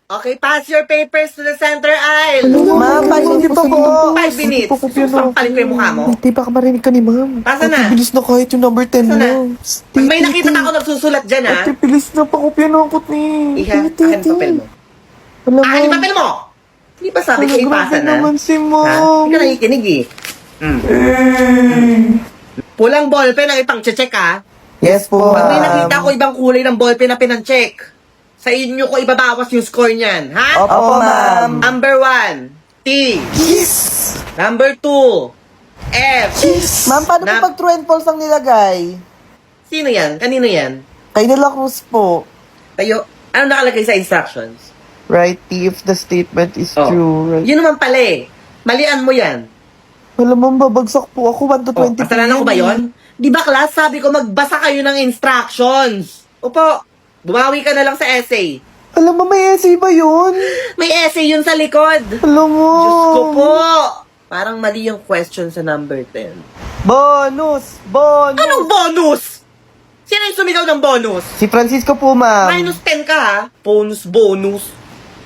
Okay, pass your papers to the center aisle. Ma'am, paano dito po? 5 minutes. Sampalin ko yung mukha mo. Hindi, baka marinig ka ni ma'am. Pasa na. Ate, bilis na kahit yung number 10 Pasa na. mo. Pag may nakita na ako nagsusulat dyan, ha? Ate, bilis na pakopya na ako ni. Iha, akin papel mo. Alam Akin yung papel mo! Hindi ba sabi ko ipasa na? naman si Ha? ma'am. Hindi ka nakikinig eh. Pulang ballpen ang ipang-check, ha? Yes po, Pag may nakita ko ibang kulay ng ballpen na pinang-check, sa inyo ko ibabawas yung score niyan, ha? Opo, ma'am. Number 1, T. Yes! Number 2, F. Ma'am, paano Na- po pag true and false ang nilagay? Sino yan? Kanino yan? Kay Nela Cruz po. Tayo, ano nakalagay sa instructions? Right, if the statement is Oh. true. Right. Yun naman pala eh. Malian mo yan. Alam mo, babagsak po ako 1 to 20. Kasalanan ko ba yun? Di ba class, sabi ko magbasa kayo ng instructions. Opo, bumawi ka na lang sa essay. Alam mo, may essay ba yun? May essay yun sa likod. Alam mo. Diyos ko po. Parang mali yung question sa number 10. Bonus! Bonus! Anong bonus? Sino yung sumigaw ng bonus? Si Francisco po, ma'am. Minus 10 ka ha? Bonus.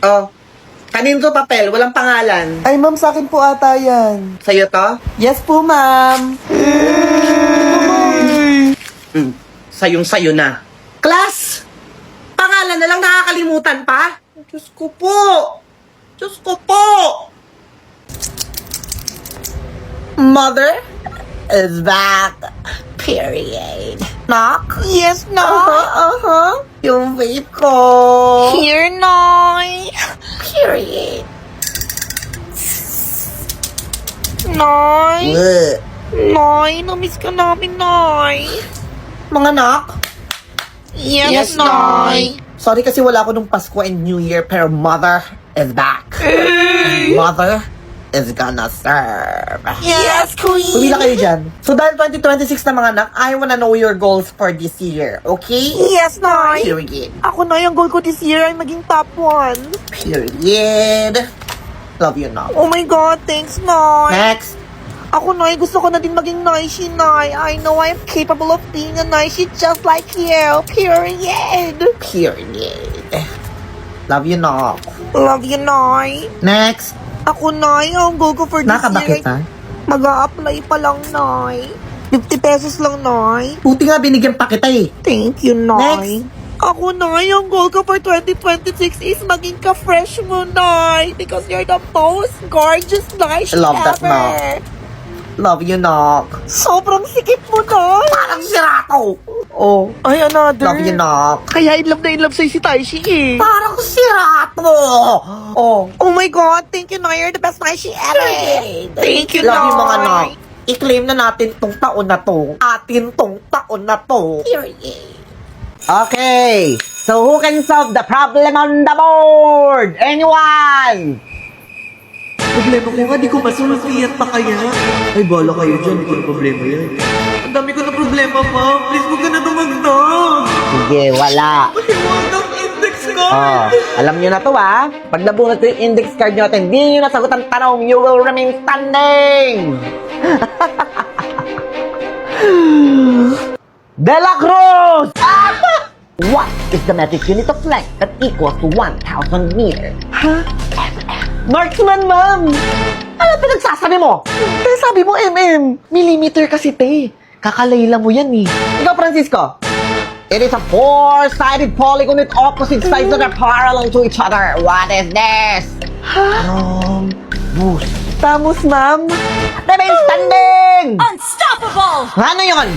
Oh, kanino to papel? Walang pangalan. Ay, ma'am, sa akin po ata yan. Sa'yo to? Yes po, ma'am. Sayong-sayo na. Class! Pangalan na lang nakakalimutan pa? Diyos ko po! Diyos ko po! Mother is back. Period. Knock? Yes, no. Yung vape ko. Here, Noy. Period. Noy. Ugh. Noy, namiss ka namin, Noy. Mga knock? Yes, Noy. Sorry kasi wala ako nung Pasko and New Year, pero Mother is back. And Mother is gonna serve. Yes, Queen. Pumila kayo dyan. So dahil 2026 na mga anak, I wanna know your goals for this year, okay? Yes, Noy. Period. Ako na yung goal ko this year ay maging top 1. Period. Love you now. Oh my God, thanks, Noy. Next. Ako, Noy, gusto ko na din maging Noishi, Noy. I know I'm capable of being a Noishi just like you. Period. Period. Love you now. Love you, Noy. Next. Ako, Noy, ang goal ko for this Nakabakit year. ha? Mag-a-apply pa lang, Noy. 50 pesos lang, Noy. Buti nga binigyan pa kita eh. Thank you, Noy. Next. Ako, Noy, ang goal ko for 2026 is maging ka-fresh mo, Noy. Because you're the most gorgeous Noishi I love that, ever. Noy. Love you, Knock. Sobrang sikip mo, Noy. Parang sirato. Oh. Ay, another. Love you, Knock. Kaya in love sa'yo si Taishi eh. Parang sirato. Oh. Oh my God, thank you, Noy. You're the best Taishi ever. Thank you, Love you, mga Noy. Knock. I-claim na natin tong taon na to. Atin tong taon na to. Okay. So who can solve the problem on the board? Anyone? Problema ko nga, di ko masulutiyan pa kaya. Ay, bala kayo dyan, kung problema yan. Ang dami ko na problema pa. Please, huwag ka na dumagdag. Sige, wala. Maliwanag index card. Oh, alam nyo na to ha. Pag nabunot ko yung index card nyo at hindi nyo nasagot ang tanong, you will remain standing. De La Cruz! What is the metric unit of length that equals to 1,000 meters? Marksman, ma'am. Ano pinagsasabi mo? Eh, sabi mo, millimeter kasi, te. Kakalayla mo yan, eh. Ikaw, Francisco. It is a four-sided polygon with opposite sides that are parallel to each other. What is this? Boost. Tamos, ma'am. Remain standing! Unstoppable! Ano yun?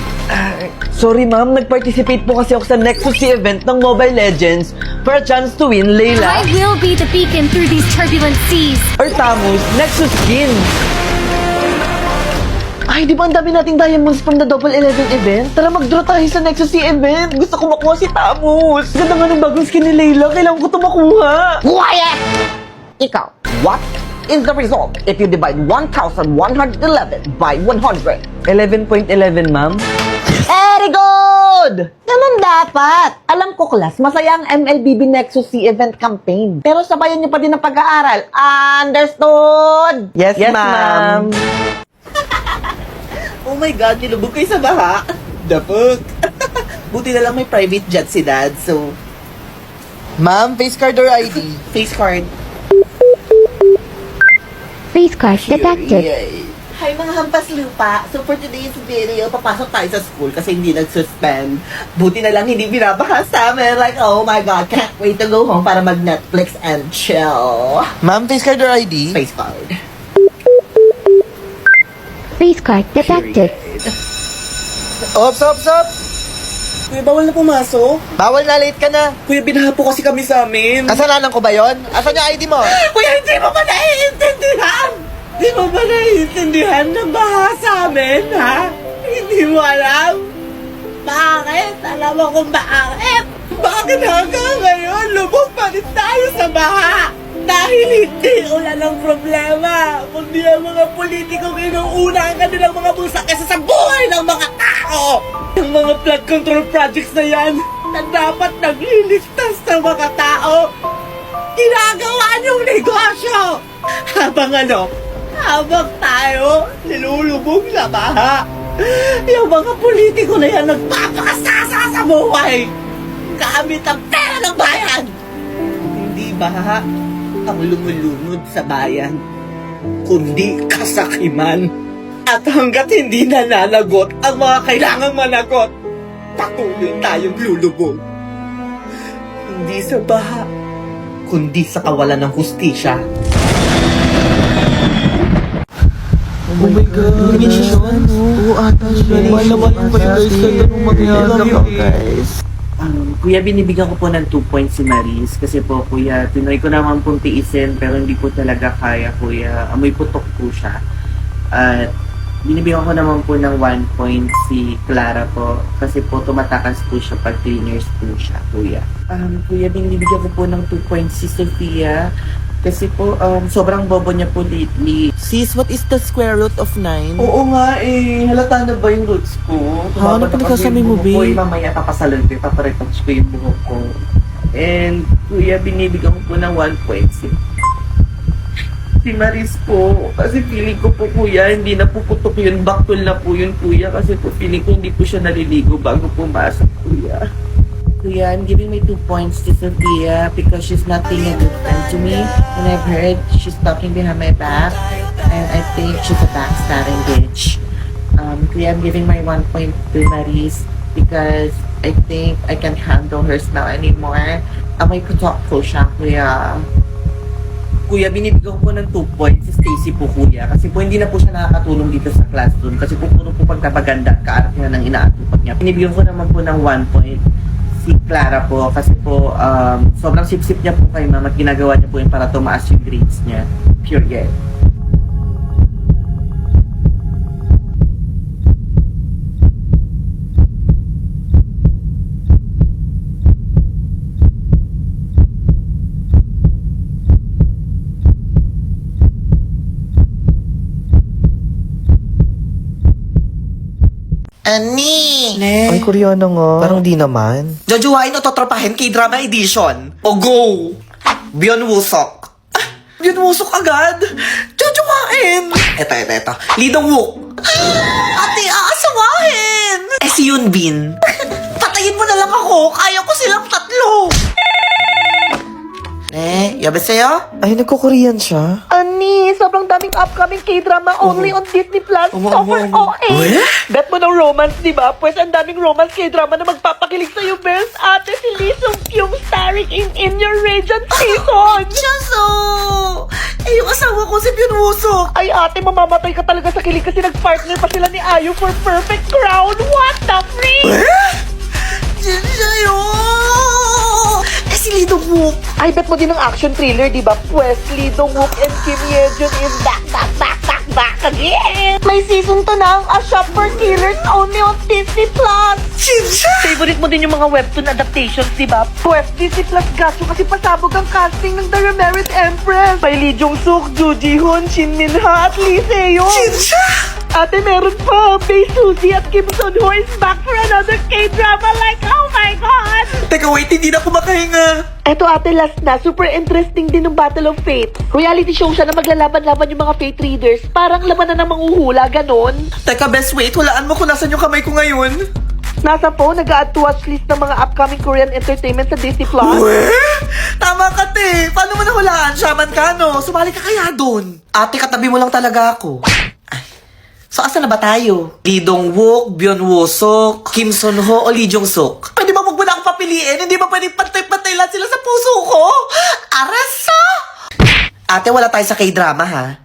Sorry, ma'am. Nag-participate po kasi ako sa Nexus C event ng Mobile Legends for a chance to win, Layla. I will be the beacon through these turbulent seas. Or Tamos, Nexus Skin. Ay, di ba ang dami nating diamonds from the Double 11 event? Tara, mag-draw tayo sa Nexus C event. Gusto ko makuha si Tamos. Ganda nga ng bagong skin ni Layla. Kailangan ko ito makuha. Quiet! Ikaw, what is the result if you divide 1,111 by 100? 11.11, ma'am. Very good! Ganun dapat. Alam ko, class, masaya ang MLBB Nexus C event campaign. Pero sabayan niyo pa din ang pag-aaral. Understood? Yes, ma'am. Oh my God, nilubog kayo sa baha. Dapag. Buti na lang may private jet si Dad, so... Ma'am, face card or ID? Face card. Face card detected. Hi mga hampas lupa. So for today's video, papasok tayo sa school kasi hindi nag-suspend. Buti na lang hindi binabaha sa amin. Like, oh my God, can't wait to go home para mag-Netflix and chill. Ma'am, face card or ID? Face card. Face card detected. Ops! Kuya, bawal na pumasok. Bawal na, late ka na. Kuya, binaha po kasi kami sa amin. Kasalanan ko ba yon? Asan yung ID mo? Kuya, hindi mo ba naiintindihan? Hindi mo ba naiintindihan ng baha sa amin, ha? Hindi mo alam? Bakit? Alam mo kung bakit? Bakit hanggang ngayon lubog pa rin tayo sa baha? Dahil hindi ulan ang problema, kundi ang mga politikong inuuna ang kanilang mga busa kaysa sa buhay ng mga tao. Yung mga flood control projects na yan, na dapat nagliligtas ng mga tao, ginagawa niyong negosyo. Habang tayo nilulubog sa baha. Yung mga politiko na yan nagpapakasasa sa buhay gamit ang pera ng bayan. Hindi baha ang lumulunod sa bayan, kundi kasakiman. At hanggat hindi nananagot ang mga kailangang managot, patuloy tayong lulubog. Hindi sa baha, kundi sa kawalan ng hustisya. Oh my God. Hindi siya Oo, ata siya. Malaman pa yung guys. Kaya nung magyayag. Kuya, binibigyan ko po ng 2 points si Maris kasi po, kuya, tinry ko naman pong tiisin pero hindi po talaga kaya, kuya. Amoy putok po siya. At binibigyan ko naman po ng 1 point si Clara po kasi po tumatakas po siya pag cleaners po siya, kuya. Kuya, binibigyan ko po ng 2 points si Sofia kasi po sobrang bobo niya po lately. Sis, what is the square root of 9? Oo nga eh, halata na ba yung roots ko? Ha? Ano pinagsasabi mo, Buhok ko, babe? mamaya papasalon ko, paparetouch ko yung buhok ko. And kuya, binibigyan ko po ng 1 point si Maris po. Kasi feeling ko po kuya, hindi na puputok yun, baktol na po yun kuya. Kasi po feeling ko hindi po siya naliligo bago pumasok kuya. Kuya, I'm giving my 2 points to Sophia because she's not being a good friend to me. And I've heard she's talking behind my back. And I think she's a backstabbing bitch. Kuya, I'm giving my 1 point to Maris because I think I can't handle her smell anymore. Amoy putok po siya, kuya. Kuya, binibigyan ko po ng 2 points si Stacy po, kuya. Kasi po hindi na po siya nakakatulong dito sa classroom. Kasi po puro po pagpapaganda at kaarap niya ng inaatupag niya. Binibigyan ko naman po ng 1 point si Clara po. Kasi po sobrang sip-sip niya po kay ma'am at ginagawa niya po yun para tumaas yung grades niya. Period. Ani! Ay, Koreano nga. Parang di naman. Jojowain o totropahin K-Drama Edition. O go! Beyond Wusok. Ah, Beyond Wusok agad? Jojowain! Eto. Lee Dong-wook. Ate, aasawahin! Si Yoonbin. Patayin mo na lang ako. Kaya ko silang 3. Yabaseo? Ay, nagko-Korean siya. Ani, sobrang daming upcoming K-drama only on Disney Plus. Super OA. Bet mo ng romance, di ba? Pues ang daming romance K-drama na magpapakilig sa'yo, best ate si Lee Sung Kyung starring in Your Radiant season. Chaso! Eh, yung asawa ko si Byun Wusok. Ay ate, mamamatay ka talaga sa kilig kasi nag-partner pa sila ni Ayu for Perfect Crown. What the freak? Diyan siya yun! Eh, si Lee Dong-wook. Ay, bet mo din ang action thriller, di ba? Pues, Lee Dong-wook and Kim Ye-jun is back again! May season 2 na ang A Shop for Killers only on Disney Plus! Favorite mo din yung mga webtoon adaptations, di ba? Pues, Disney Plus gacho kasi pasabog ang casting ng The Remarried Empress. May Lee Jong-suk, Joo Ji-hoon, Shin Min-ha at Lee Se-yoon. Ate, meron pa! Bae Suzy at Kim Sun-ho is back for another K-drama like, oh my God! Teka, wait, hindi na ako makahinga. Eto ate, last na. Super interesting din ng Battle of Fate. Reality show siya na maglalaban-laban yung mga Fate readers. Parang laban na ng manghuhula, ganon. Teka, best wait, hulaan mo kung nasan yung kamay ko ngayon. Nasa phone, nag-add to watch list ng mga upcoming Korean entertainment sa Disney Plus. Tama ka, te. Paano mo nahulaan? Shaman ka, no? Sumali ka kaya doon. Ate, katabi mo lang talaga ako. Ay. So, asa na ba tayo? Lee Dong-wook, Byun Woo-sok, Kim Sun-ho, o Lee Jong-suk? Pwede ba wag mo na akong papiliin? Hindi ba pwede pantay-pantay lang sila sa puso ko? Arasa! Ate, wala tayo sa K-drama, ha?